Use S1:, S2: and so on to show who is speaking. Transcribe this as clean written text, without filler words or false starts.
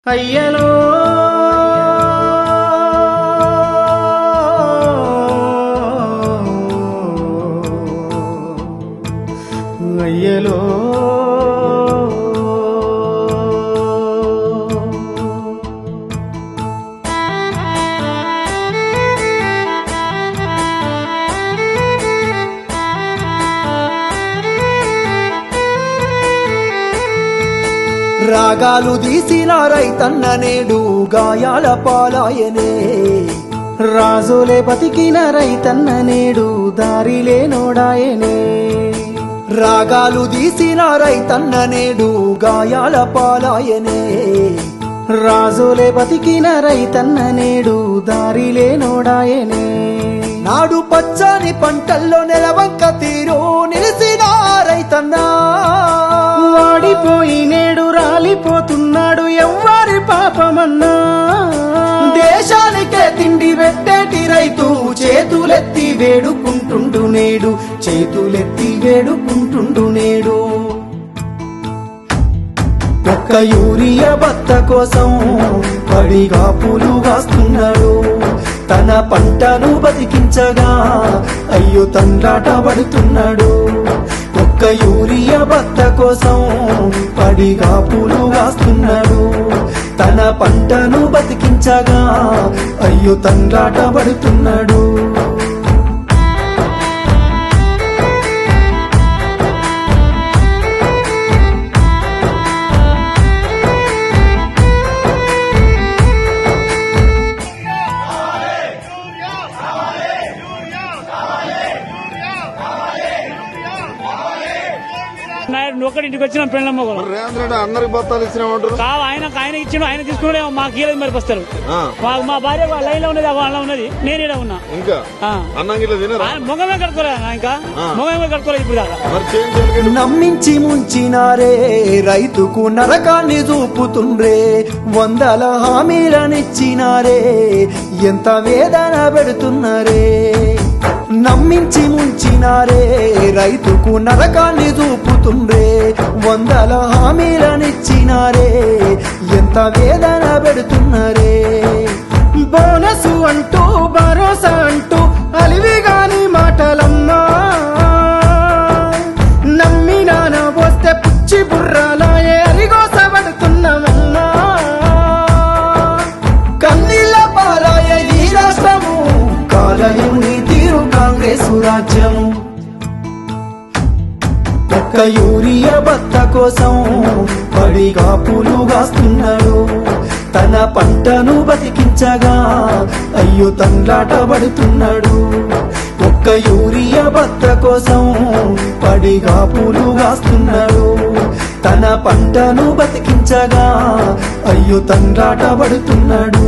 S1: అయ్యలో అయ్యలో రాగాలు తీసిన రైతన్న నేడు గాయాల పాలాయనే రాజులే బతికిన రైతన్న నేడు దారిలే నోడాయనే రాగాలు తీసిన రైతన్న నేడు గాయాల పాలాయనే రాజులే బతికిన రైతన్న నేడు దారిలే నోడాయనే నాడు పచ్చని పంటల్లో నెలవంక తీరు నిలిసిన రైతన్నా వాడిపోయి నేడు రాలిపోతున్నాడు ఎవ్వరి పాపమన్నా దేశానికే తిండి పెట్టేటి రైతు చేతులెత్తి వేడుకుంటుండు నేడు చేతులెత్తి వేడుకుంటుండు నేడు ఒక్క యూరియా బత్త కోసం పడిగా పూలు కాస్తున్నాడు తన పంటను బతికించగా అయ్యో తండ్రాట పడుతున్నాడు ఒక్క యూరియా బత్త కోసం పడిగా పూలు కాస్తున్నాడు తన పంటను బతికించగా అయ్యో తండ్రాట పడుతున్నాడు
S2: ఒక్కడింటికి వచ్చిన పెళ్ళమ్మ
S3: రేవంత్ రెడ్డి అందరికి బత్తాలు ఇచ్చినామంటారు
S2: కావు ఆయన ఇచ్చిన ఆయన తీసుకున్నాడే మాకు ఇయ్యలేదు మరి బస్తారు మా భార్య లైన్ లో ఉన్నది వాళ్ళ ఉన్నది నేను ఇక్కడ ఉన్నా
S3: ఇంకా అన్నం గిట్ల తినరా
S2: మొగమే కట్టుకోలేదు ఇంకా మొగమే కట్టుకోలేదు ఇప్పుడు దాకా
S1: నమ్మించి ముంచినారే రైతుకు నరకాన్ని చూపుతుండ్రే వందల హామీలనిచ్చినారే ఎంత వేదన పెడుతున్నారే నమ్మించి ముంచినారే రైతుకు నరకాన్ని చూపుతుండ్రే వందల హామీలనిచ్చినారే ఎంత వేదన పెడుతున్నారే బోనసు అంటూ భరోసా అంటూ అలివిగాని మాటలమ్మా నమ్మినాన వస్తే పుచ్చి బుర్రాలాయే అరిగోస పడుతున్నామమ్మా కన్నీళ్ళ పాలాయ ఈ రాష్ట్రము కాలయుని తీరు కాంగ్రెస్ రాజ్యము ఒక్క యూరియా బత్త కోసం పడిగా పూలు కాస్తున్నాడు తన పంటను బతికించగా అయ్యో తండ్రాట పడుతున్నాడు ఒక్క యూరియా బత్త కోసం పడిగా పూలు కాస్తున్నాడు తన పంటను బతికించగా అయ్యో తండ్రాట పడుతున్నాడు